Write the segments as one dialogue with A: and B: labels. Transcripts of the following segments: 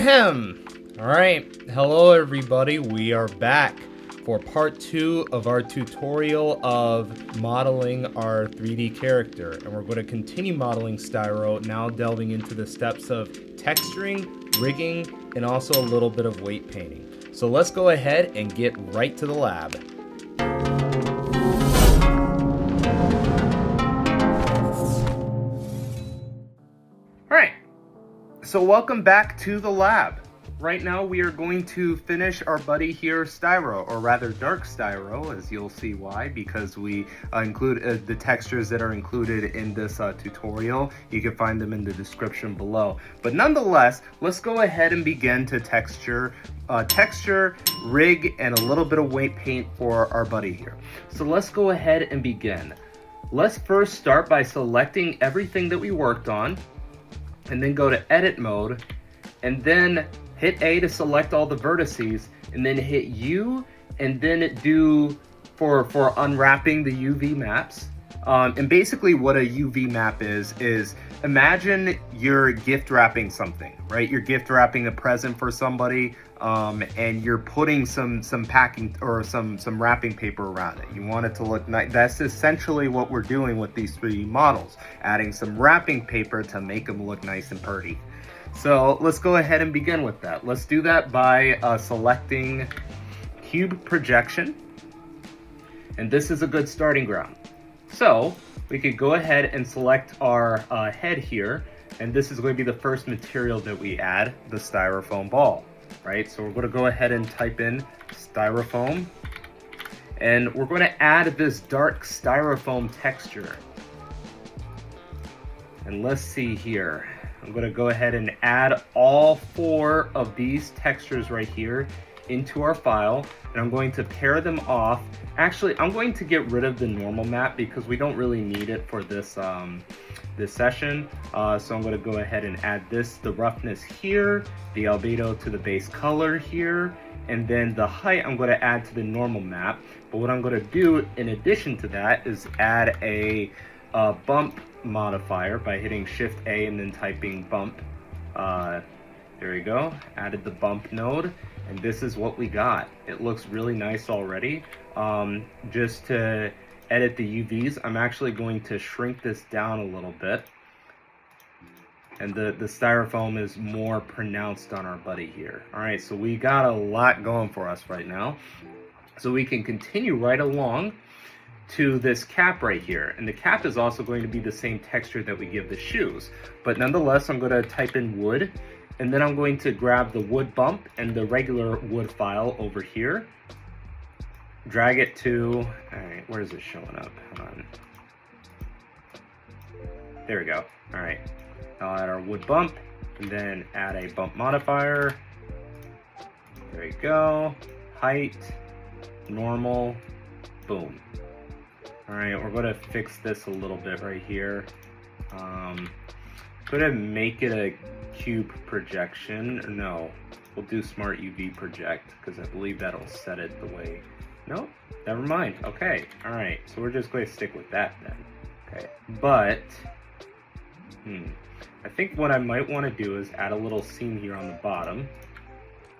A: Ahem. Alright, hello everybody, we are back for part 2 of our tutorial of modeling our 3D character. And we're going to continue modeling Styro, now delving into the steps of texturing, rigging, and also a little bit of weight painting. So let's go ahead and get right to the lab. Alright, so welcome back to the lab. Right now we are going to finish our buddy here, Styro, or rather Dark Styro, as you'll see why, because we include the textures that are included in this tutorial. You can find them in the description below. But nonetheless, let's go ahead and begin to texture, rig, and a little bit of weight paint for our buddy here. So let's go ahead and begin. Let's first start by selecting everything that we worked on, and then go to edit mode, and then hit A to select all the vertices, and then hit U, and then do for unwrapping the UV maps. And basically what a UV map is imagine you're gift wrapping something, right? You're gift wrapping a present for somebody, and you're putting some packing or some wrapping paper around it. You want it to look nice. That's essentially what we're doing with these 3D models, adding some wrapping paper to make them look nice and pretty. So let's go ahead and begin with that. Let's do that by selecting cube projection. And this is a good starting ground. So we could go ahead and select our head here. And this is going to be the first material that we add, the styrofoam ball, right? So we're going to go ahead and type in styrofoam. And we're going to add this dark styrofoam texture. And let's see here. I'm going to go ahead and add all 4 of these textures right here into our file, and I'm going to pair them off. Actually, I'm going to get rid of the normal map because we don't really need it for this this session. So I'm going to go ahead and add the roughness here, the albedo to the base color here, and then the height I'm going to add to the normal map. But what I'm going to do in addition to that is add a bump modifier by hitting Shift A and then typing bump. There we go, added the bump node, and this is what we got. It looks really nice already. Just to edit the UVs, I'm actually going to shrink this down a little bit, and the styrofoam is more pronounced on our buddy here. All right, so we got a lot going for us right now, so we can continue right along to this cap right here. And the cap is also going to be the same texture that we give the shoes. But nonetheless, I'm going to type in wood, and then I'm going to grab the wood bump and the regular wood file over here. Drag it to, all right, where is it showing up? Hold on. There we go. All right, I'll add our wood bump, and then add a bump modifier. There we go. Height, normal, boom. All right, we're going to fix this a little bit right here. Going to make it a cube projection. No, we'll do smart UV project because I believe that'll set it the way. No, never mind. Okay, all right. So we're just going to stick with that then. Okay, but I think what I might want to do is add a little seam here on the bottom.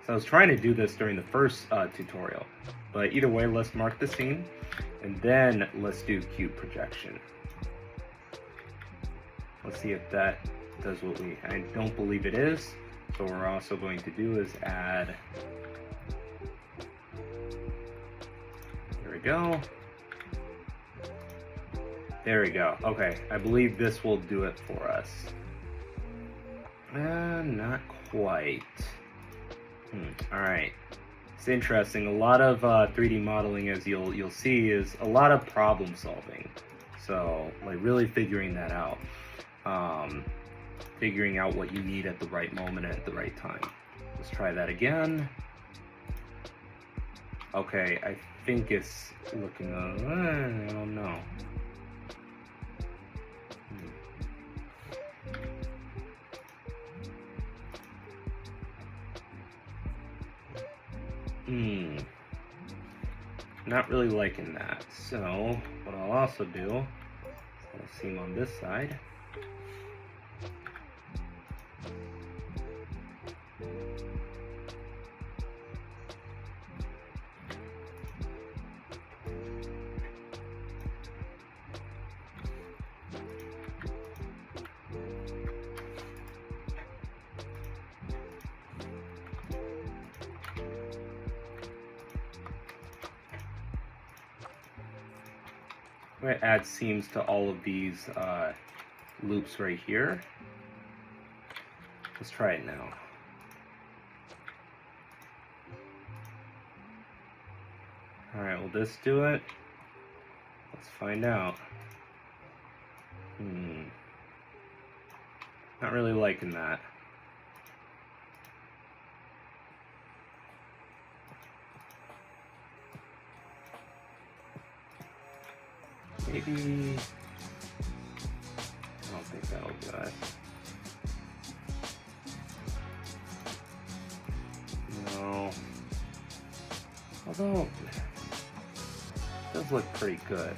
A: So I was trying to do this during the first tutorial, but either way, let's mark the seam. And then let's do cube projection. Let's see if that does what I don't believe it is. So what we're also going to do is add, there we go. There we go. Okay, I believe this will do it for us. Not quite. All right. It's interesting. A lot of 3D modeling, as you'll see, is a lot of problem solving. So like really figuring that out, figuring out what you need at the right moment at the right time. Let's try that again. Okay, I think it's looking. I don't know. Not really liking that. So what I'll also do, I'll seam on this side. I'm going to add seams to all of these loops right here. Let's try it now. Alright, will this do it? Let's find out. Not really liking that. Maybe... I don't think that'll do it. No. Although, it does look pretty good.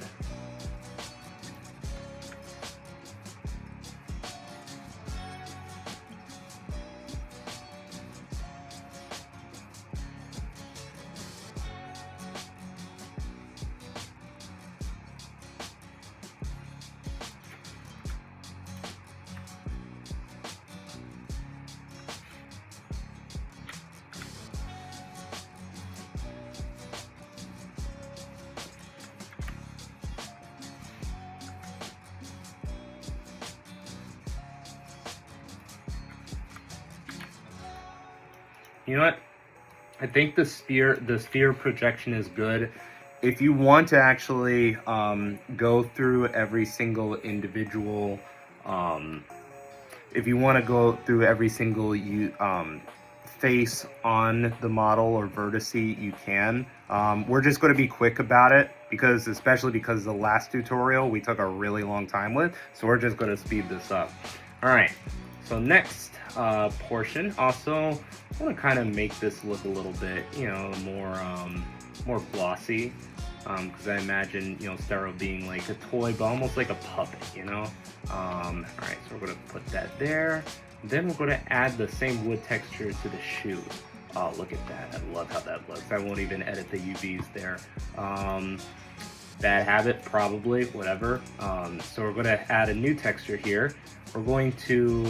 A: You know what? I think the sphere projection is good. If you want to actually go through every single individual, if you want to go through every single face on the model or vertex, you can. We're just going to be quick about it because, especially because the last tutorial we took a really long time with, so we're just going to speed this up. All right. So next portion, also I want to kind of make this look a little bit, you know, more glossy, because I imagine, you know, Styro being like a toy, but almost like a puppet, you know. All right, so we're gonna put that there. Then we're gonna add the same wood texture to the shoe. Oh, look at that! I love how that looks. I won't even edit the UVs there. Bad habit, probably, whatever. So we're gonna add a new texture here. We're going to,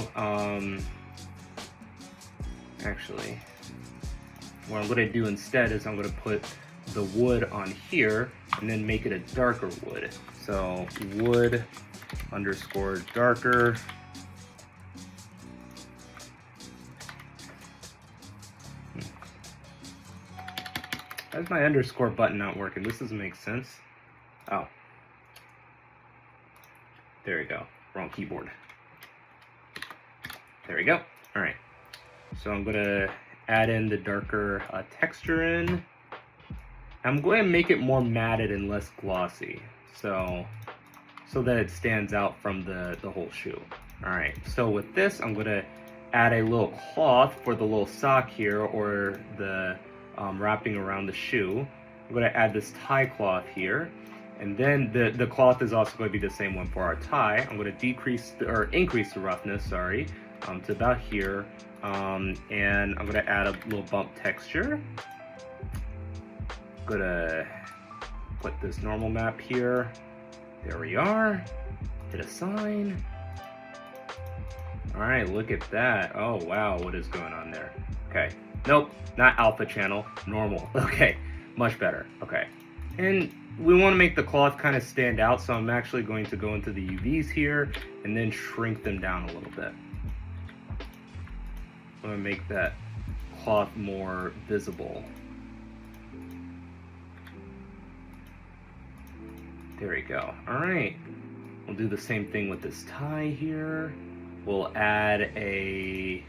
A: actually, what I'm going to do instead is I'm going to put the wood on here and then make it a darker wood. So wood underscore darker. Why is my underscore button not working? This doesn't make sense. Oh. There we go. Wrong keyboard. There we go. All right. So I'm going to add in the darker texture in. I'm going to make it more matted and less glossy, so that it stands out from the whole shoe. All right. So with this, I'm going to add a little cloth for the little sock here, or the wrapping around the shoe. I'm going to add this tie cloth here. And then the cloth is also going to be the same one for our tie. I'm going to increase the roughness, sorry, to about here. And I'm going to add a little bump texture. I'm going to put this normal map here. There we are. Hit assign. All right, look at that. Oh, wow, what is going on there? Okay. Nope, not alpha channel, normal. Okay, much better. Okay. And we want to make the cloth kind of stand out, so I'm actually going to go into the UVs here and then shrink them down a little bit. I'm going to make that cloth more visible. There we go. All right. We'll do the same thing with this tie here. We'll add a...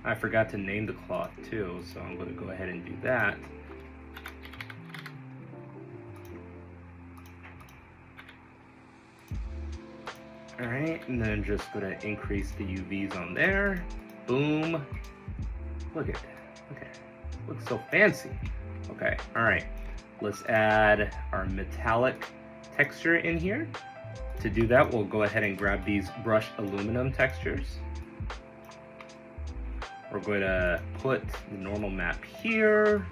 A: I forgot to name the cloth too, so I'm going to go ahead and do that. All right, and then just going to increase the UVs on there. Boom. Look at that. Okay. Looks so fancy. Okay, all right. Let's add our metallic texture in here. To do that, we'll go ahead and grab these brushed aluminum textures. We're going to put the normal map here,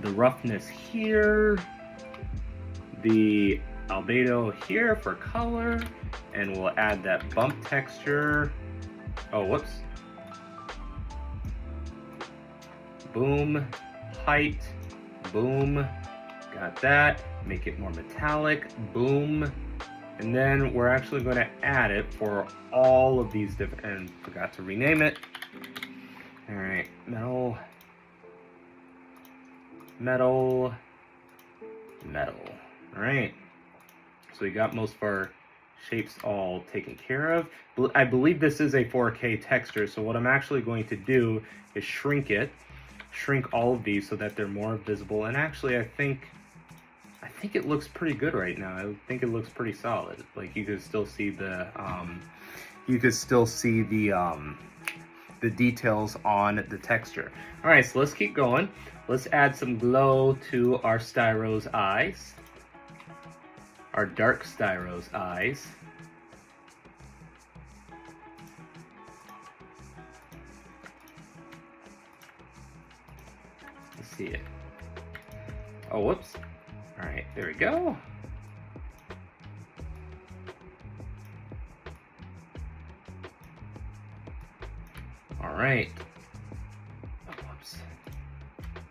A: the roughness here, the albedo here for color, and we'll add that bump texture. Oh, whoops. Boom, height, boom, Got that. Make it more metallic. Boom. And then we're actually going to add it for all of these different, and forgot to rename it. All right, metal, metal, metal. All right, so we got most of our shapes all taken care of. I believe this is a 4K texture, so what I'm actually going to do is shrink all of these so that they're more visible. And actually, I think it looks pretty good right now. I think it looks pretty solid. Like you could still see the the details on the texture. All right, so let's keep going. Let's add some glow to our Styro's eyes. Our dark Styro's eyes. Let's see it. Oh, whoops. All right, there we go. All right. Oh, whoops.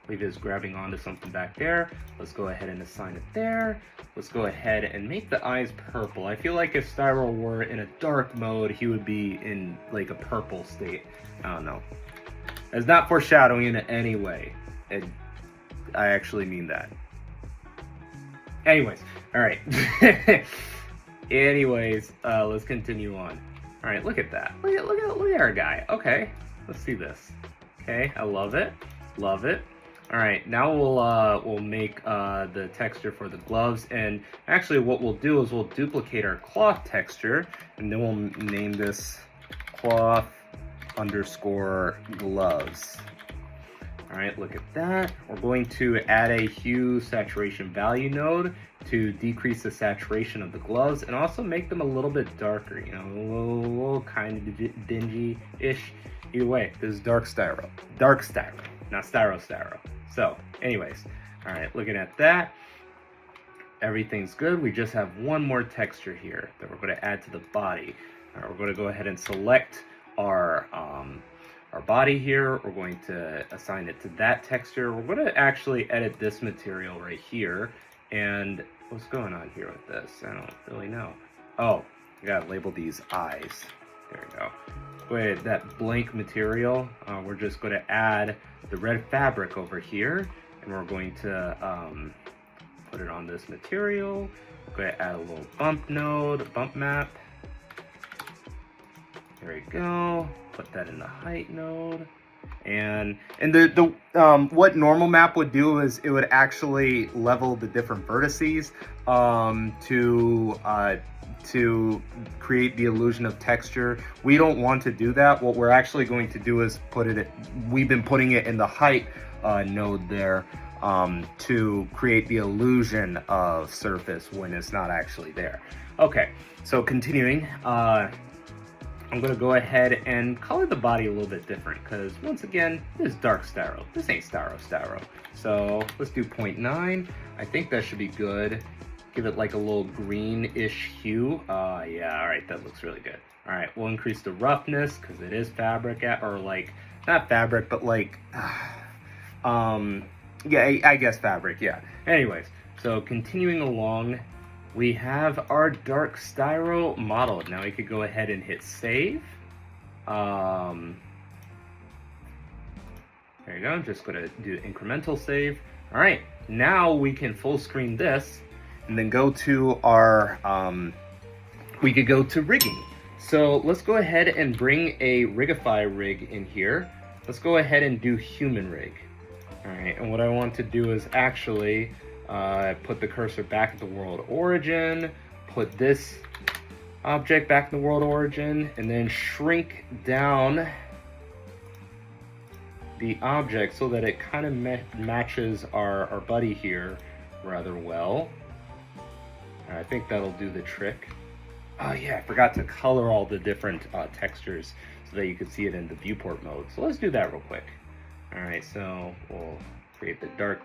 A: We're just grabbing onto something back there. Let's go ahead and assign it there. Let's go ahead and make the eyes purple. I feel like if Styro were in a dark mode, he would be in like a purple state. I don't know. It's not foreshadowing in any way. I actually mean that. Anyways, all right. Anyways, let's continue on. All right, look at that. Look at our guy. Okay, let's see this. Okay, I love it. Love it. All right, now we'll make the texture for the gloves, and actually what we'll do is we'll duplicate our cloth texture, and then we'll name this cloth_gloves. All right, look at that. We're going to add a hue saturation value node to decrease the saturation of the gloves and also make them a little bit darker, you know, a little kind of dingy-ish. Either way, this is dark Styro, not Styro. So anyways, all right, looking at that, everything's good. We just have one more texture here that we're going to add to the body. All right, we're going to go ahead and select our body here. We're going to assign it to that texture. We're going to actually edit this material right here. And what's going on here with this? I don't really know. Oh, I gotta label these eyes. There we go. Wait, that blank material, we're just going to add the red fabric over here, and we're going to put it on this material. We're going to add a little bump node, bump map. There we go. Put that in the height node. And the what normal map would do is it would actually level the different vertices to create the illusion of texture. We don't want to do that. What we're actually going to do is we've been putting it in the height node there to create the illusion of surface when it's not actually there. Okay, so continuing, I'm going to go ahead and color the body a little bit different because, once again, this is dark Styro. This ain't Styro. So let's do 0.9. I think that should be good. Give it like a little greenish hue. Yeah, all right, that looks really good. All right, we'll increase the roughness because it is fabric, or like, not fabric, but like, yeah, I guess fabric, yeah. Anyways, so continuing along, we have our dark Styro model. Now we could go ahead and hit save. There you go. I'm just going to do incremental save. All right, now we can full screen this and then go to our, we could go to rigging. So let's go ahead and bring a Rigify rig in here. Let's go ahead and do human rig. All right, and what I want to do is actually put the cursor back at the world origin, put this object back in the world origin, and then shrink down the object so that it kind of matches our buddy here rather well. And I think that'll do the trick. Oh yeah, I forgot to color all the different textures so that you could see it in the viewport mode. So let's do that real quick. All right, so we'll create the dark,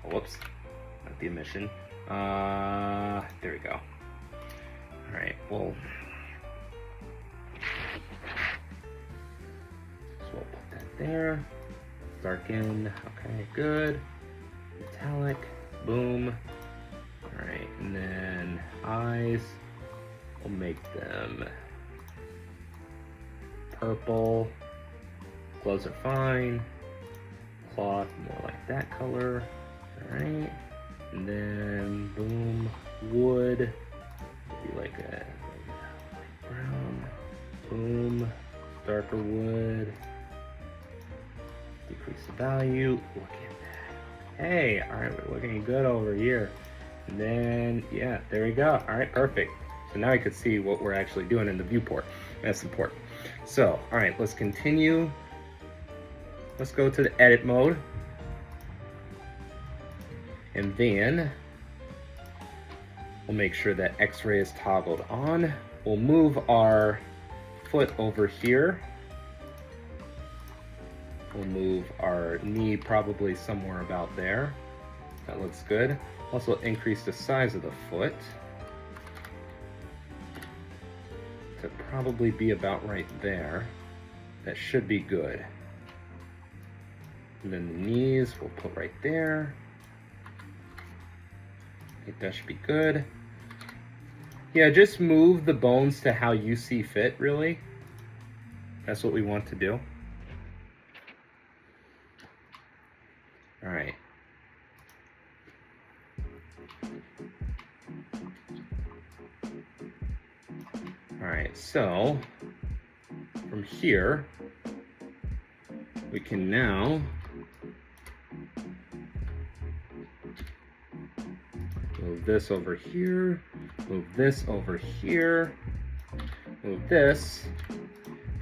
A: whoops, not the emission. There we go. All right, well, so we'll put that there. Darken, okay, good. Metallic, boom. All right, and then eyes, we'll make them purple. Gloves are fine. Cloth, more like that color. All right, and then boom, wood, maybe like a light brown. Boom, darker wood. Decrease the value. Look at that. Hey, all right, we're looking good over here. And then, yeah, there we go. All right, perfect. So now I could see what we're actually doing in the viewport. That's important. So, all right, let's continue. Let's go to the edit mode. And then we'll make sure that X-ray is toggled on. We'll move our foot over here. We'll move our knee probably somewhere about there. That looks good. Also increase the size of the foot to probably be about right there. That should be good. And then the knees we'll put right there. I think that should be good. Yeah, just move the bones to how you see fit, really. That's what we want to do. All right. All right, so from here, we can now move this over here, move this over here, move this.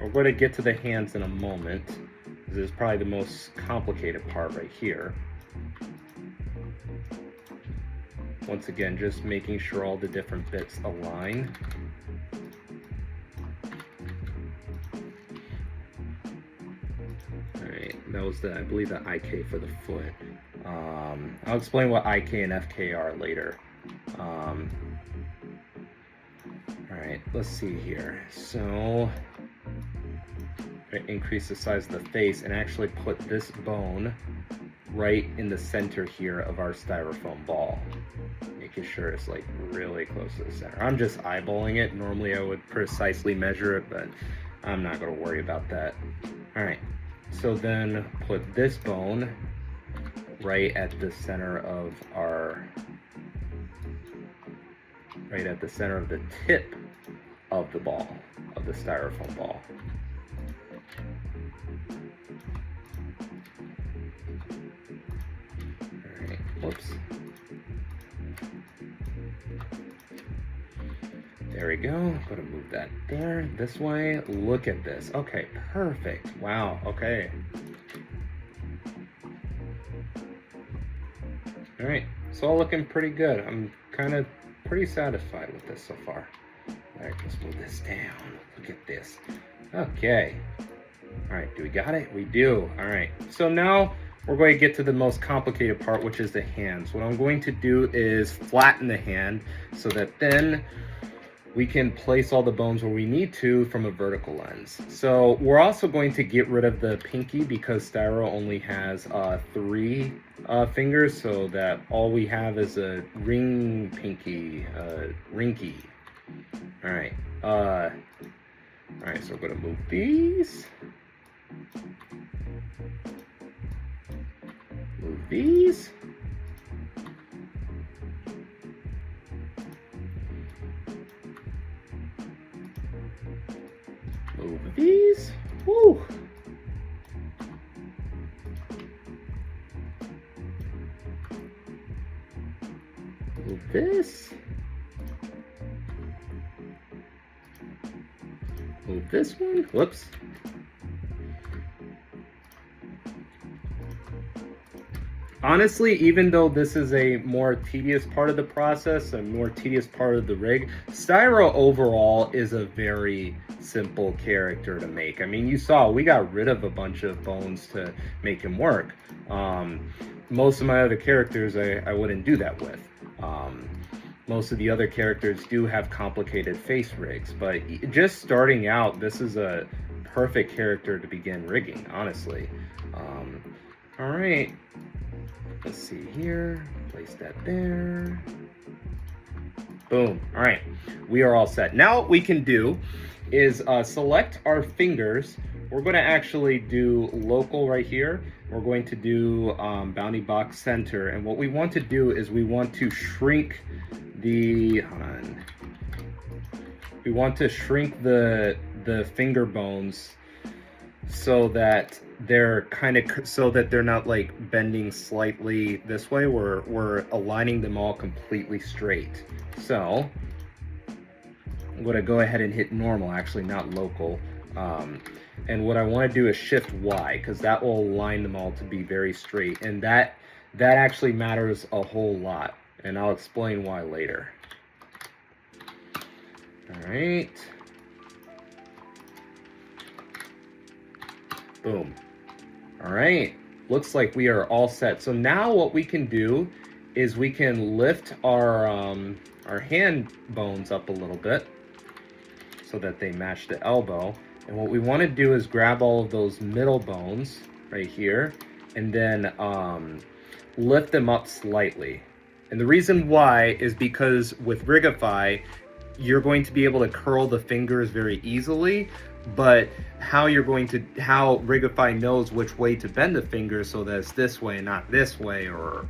A: We're going to get to the hands in a moment. This is probably the most complicated part right here. Once again, just making sure all the different bits align. All right, that was I believe the IK for the foot. I'll explain what IK and FK are later. All right, let's see here. So, increase the size of the face and actually put this bone right in the center here of our styrofoam ball. Making sure it's like really close to the center. I'm just eyeballing it. Normally I would precisely measure it, but I'm not going to worry about that. All right, so then put this bone right at the center of our, right at the center of the tip of the ball, of the styrofoam ball. All right, whoops. There we go. I'm gonna move that there, this way. Look at this. Okay, perfect. Wow, okay. All right, it's all looking pretty good. I'm kind of pretty satisfied with this so far. All right, let's move this down. Look at this. Okay. All right, do we got it? We do. All right, so now we're going to get to the most complicated part, which is the hands. What I'm going to do is flatten the hand so that then we can place all the bones where we need to from a vertical lens. So we're also going to get rid of the pinky because styro only has 3 fingers, so that all we have is a ring pinky, rinky. All right, so we're gonna move these. Move these. Move these. Woo. Move this. Move this one. Whoops. Honestly, even though this is a more tedious part of the process, a more tedious part of the rig, Styro overall is a very simple character to make. I mean, you saw we got rid of a bunch of bones to make him work. Most of my other characters, I wouldn't do that with. Most of the other characters do have complicated face rigs, but just starting out, this is a perfect character to begin rigging, honestly. All right. Let's see here, place that there. Boom. All right, we are all set. Now what we can do is select our fingers. We're going to actually do local right here. We're going to do bounding box center. And what we want to do is we want to shrink the, we want to shrink the finger bones so that they're so that they're not like bending slightly this way. We're aligning them all completely straight. So I'm going to go ahead and hit normal, actually not local. And what I want to do is shift Y, because that will align them all to be very straight. And that actually matters a whole lot. And I'll explain why later. All right. Boom. All right. Looks like we are all set. So now what we can do is we can lift our hand bones up a little bit so that they match the elbow. And what we want to do is grab all of those middle bones right here and then lift them up slightly. And the reason why is because with Rigify, you're going to be able to curl the fingers very easily, but how Rigify knows which way to bend the fingers so that it's this way, not this way, or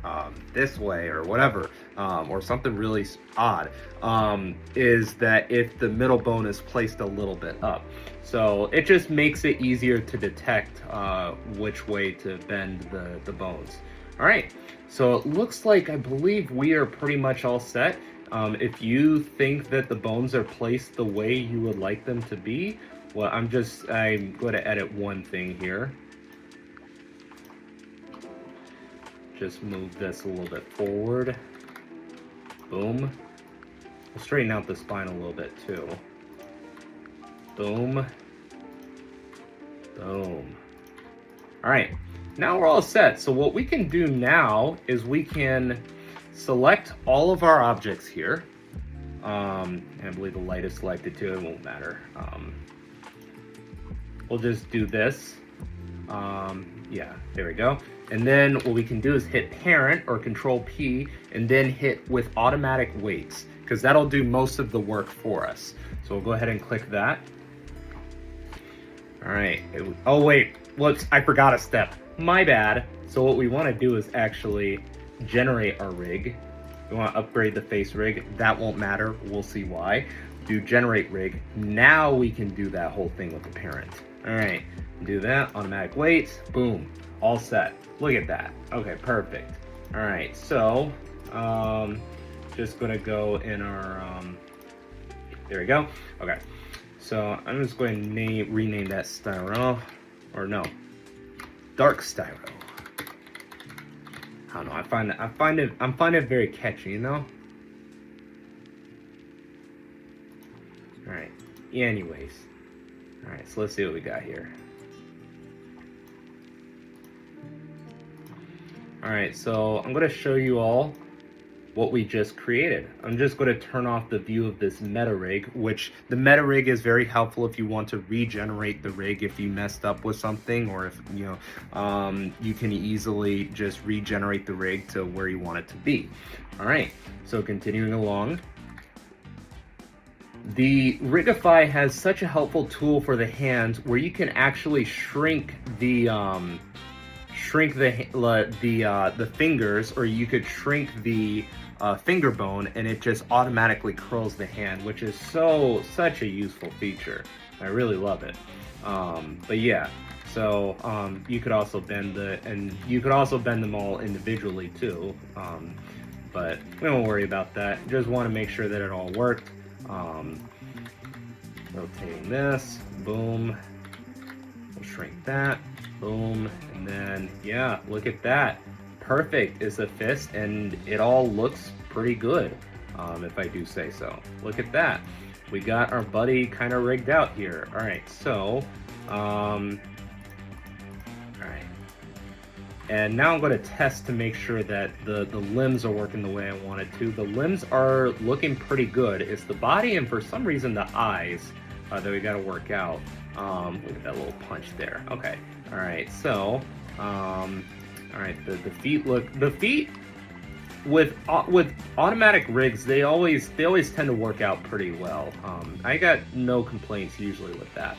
A: this way, or whatever, or something really odd, is that if the middle bone is placed a little bit up. So it just makes it easier to detect which way to bend the bones. All right, so it looks like, I believe we are pretty much all set. If you think that the bones are placed the way you would like them to be, well, I'm going to edit one thing here. Just move this a little bit forward. Boom. We'll straighten out the spine a little bit too. Boom. Boom. All right, now we're all set. So what we can do now is we can select all of our objects here. And I believe the light is selected too, it won't matter. We'll just do this. Yeah, there we go. And then what we can do is hit parent or control P and then hit with automatic weights, because that'll do most of the work for us. So we'll go ahead and click that. All right, oh wait, whoops, I forgot a step. My bad. So what we want to do is actually generate our rig. We want to upgrade the face rig. That won't matter, we'll see why. Do generate rig. Now we can do that whole thing with the parent. All right, do that, automatic weights, boom, all set. Look at that. Okay, perfect. All right, so just gonna go in our, there we go. Okay, so I'm just going to rename that Styro, or no, Dark Styro. I don't know, I'm finding it very catchy, you know? All right, anyways. All right, so let's see what we got here. All right, so I'm gonna show you all what we just created. I'm just gonna turn off the view of this meta rig, which the meta rig is very helpful if you want to regenerate the rig if you messed up with something, or if, you know, you can easily just regenerate the rig to where you want it to be. All right, so continuing along. The Rigify has such a helpful tool for the hands where you can actually shrink the fingers, or you could shrink the finger bone, and it just automatically curls the hand, which is such a useful feature. I really love it. But yeah, so you could also bend them all individually too. But we won't worry about that. Just want to make sure that it all worked. Rotating this, boom, we'll shrink that, boom, and then, yeah, look at that. Perfect is the fist, and it all looks pretty good, if I do say so. Look at that. We got our buddy kind of rigged out here. All right, so, all right. And now I'm going to test to make sure that the limbs are working the way I want it to. The limbs are looking pretty good. It's the body and for some reason the eyes that we got to work out. Look at that little punch there. Okay. All right. So All right, the feet look, the feet with automatic rigs, they always tend to work out pretty well. I got no complaints usually with that.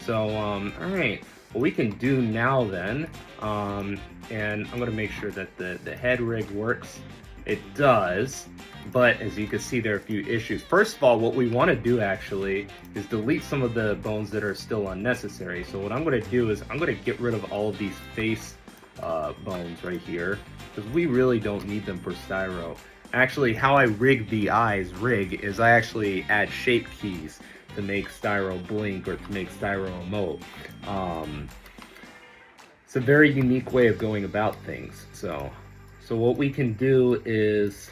A: So all right, what we can do now then, and I'm gonna make sure that the head rig works. It does, but as you can see, there are a few issues. First of all, what we want to do actually is delete some of the bones that are still unnecessary. So what I'm going to do is I'm going to get rid of all of these face bones right here, because we really don't need them for styro. Actually, how I rig the eyes is I actually add shape keys to make styro blink or to make styro emote. It's a very unique way of going about things. So what we can do is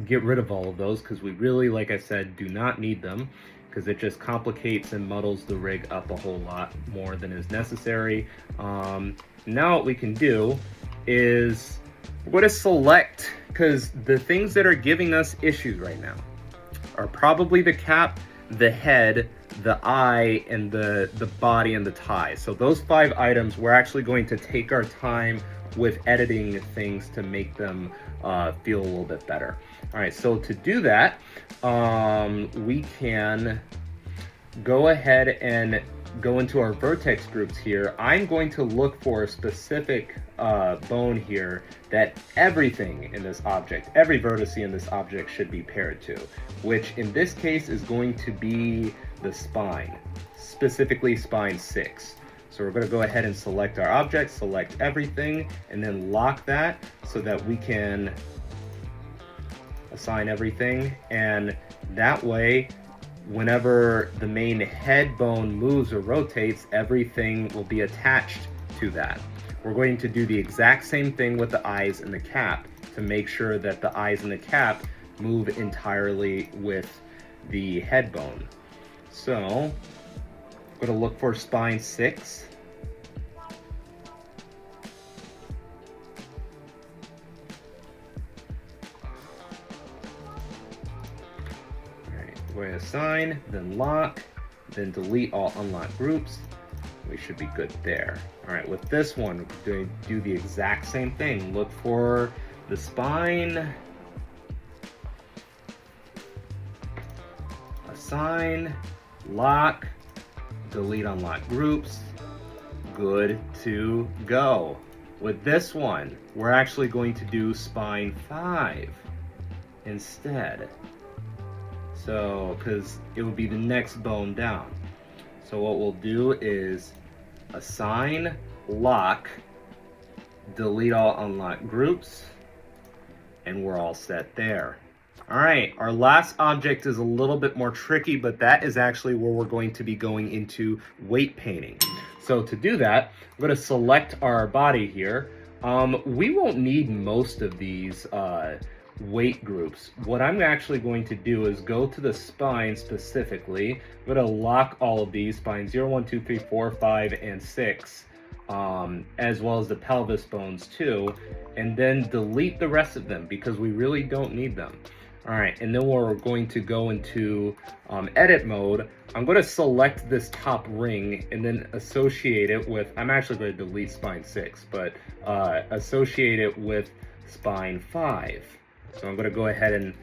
A: get rid of all of those, because we really, like I said, do not need them, because it just complicates and muddles the rig up a whole lot more than is necessary. Now what we can do is we're going to select, because the things that are giving us issues right now are probably the cap, the head, the eye, and the body and the tie. So those 5 items, we're actually going to take our time with editing things to make them feel a little bit better. All right, so to do that, we can go ahead and go into our vertex groups here. I'm going to look for a specific bone here that everything in this object, every vertex in this object should be paired to, which in this case is going to be the spine, specifically spine 6. So we're going to go ahead and select our object, select everything, and then lock that so that we can assign everything. And that way, whenever the main head bone moves or rotates, everything will be attached to that. We're going to do the exact same thing with the eyes and the cap to make sure that the eyes and the cap move entirely with the head bone. So I'm going to look for spine 6. Alright, going to assign, then lock, then delete all unlocked groups. We should be good there. Alright, with this one, we're going to do the exact same thing. Look for the spine, assign, lock, delete unlocked groups. Good to go. With this one, we're actually going to do spine 5 instead. So, because it would be the next bone down. So what we'll do is assign, lock, delete all unlocked groups, and we're all set there. All right, our last object is a little bit more tricky, but that is actually where we're going to be going into weight painting. So to do that, I'm going to select our body here. We won't need most of these weight groups. What I'm actually going to do is go to the spine specifically. I'm going to lock all of these, spine 0, 1, 2, 3, 4, 5, and 6, as well as the pelvis bones too, and then delete the rest of them because we really don't need them. All right, and then we're going to go into edit mode. I'm going to select this top ring and then associate it with, I'm actually going to delete spine 6, but associate it with spine 5. So I'm going to go ahead and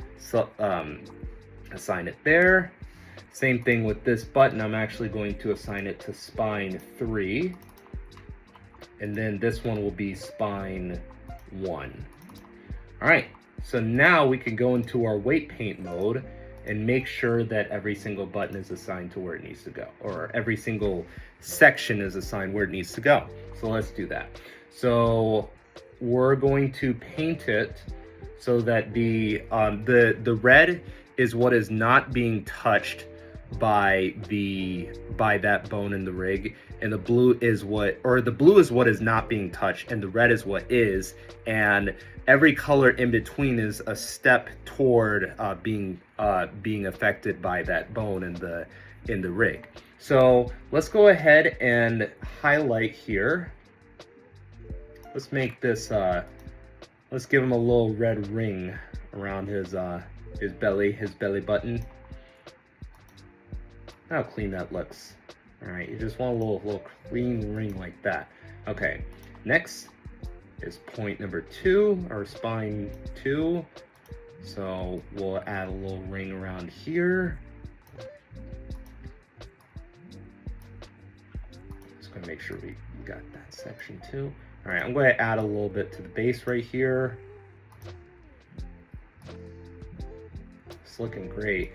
A: assign it there. Same thing with this button. I'm actually going to assign it to spine 3. And then this one will be spine 1. All right. So now we can go into our weight paint mode and make sure that every single button is assigned to where it needs to go, or every single section is assigned where it needs to go. So let's do that. So we're going to paint it so that the red is what is not being touched by that bone in the rig, and the blue is what is not being touched, and the red is what is, and every color in between is a step toward being affected by that bone in the rig. So let's go ahead and highlight here. Let's make this let's give him a little red ring around his belly button. How clean that looks. All right, you just want a little clean ring like that. Okay, next is point number 2, or spine 2. So we'll add a little ring around here. Just gonna make sure we got that section too. All right, I'm going to add a little bit to the base right here. It's looking great.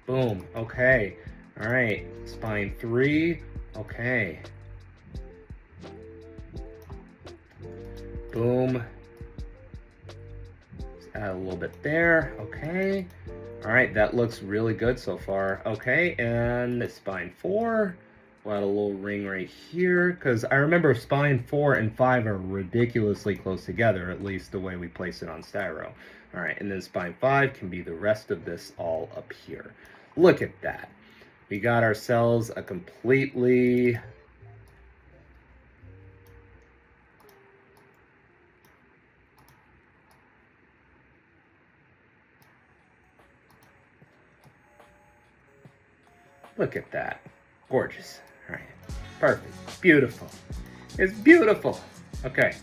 A: Boom, okay. All right, spine 3, okay. Boom. Add a little bit there, okay. All right, that looks really good so far. Okay, and spine 4, we'll add a little ring right here, because I remember spine 4 and 5 are ridiculously close together, at least the way we place it on styro. All right, and then spine 5 can be the rest of this all up here. Look at that. We got ourselves a completely look at that. Gorgeous. All right. Perfect. Beautiful. It's beautiful. Okay.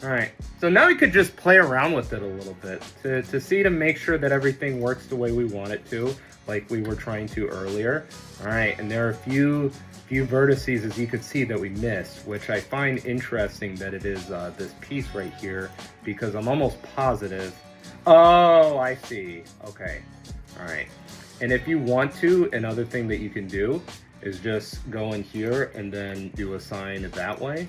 A: All right. So now we could just play around with it a little bit to see, to make sure that everything works the way we want it to, like we were trying to earlier. All right. And there are a few vertices, as you can see, that we missed, which I find interesting that it is this piece right here, because I'm almost positive. Oh, I see. Okay. All right. And if you want to, another thing that you can do is just go in here and then do a sign that way.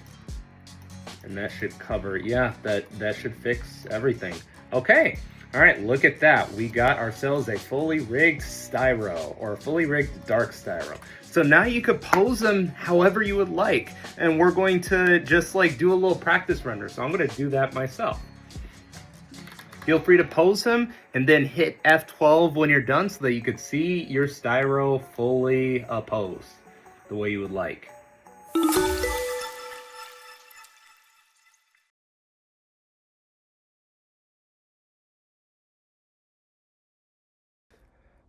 A: And that should cover, yeah, that should fix everything. Okay, all right, look at that. We got ourselves a fully rigged styro, or a fully rigged dark styro. So now you could pose them however you would like. And we're going to just like do a little practice render. So I'm gonna do that myself. Feel free to pose them and then hit F12 when you're done so that you could see your styro fully posed the way you would like.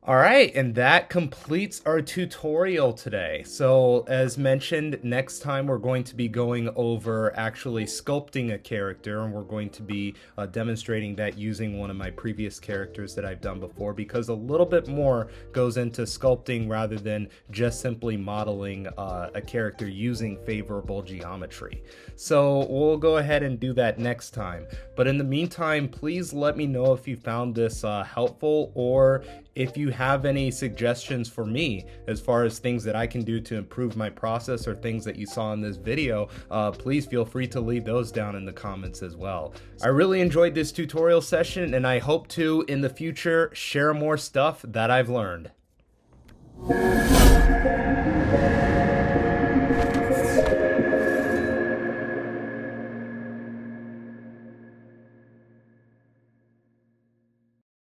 A: All right, and that completes our tutorial today. So as mentioned, next time we're going to be going over actually sculpting a character, and we're going to be demonstrating that using one of my previous characters that I've done before, because a little bit more goes into sculpting rather than just simply modeling a character using favorable geometry. So we'll go ahead and do that next time. But in the meantime, please let me know if you found this helpful, or if you have any suggestions for me as far as things that I can do to improve my process, or things that you saw in this video, please feel free to leave those down in the comments as well. I really enjoyed this tutorial session, and I hope to, in the future, share more stuff that I've learned.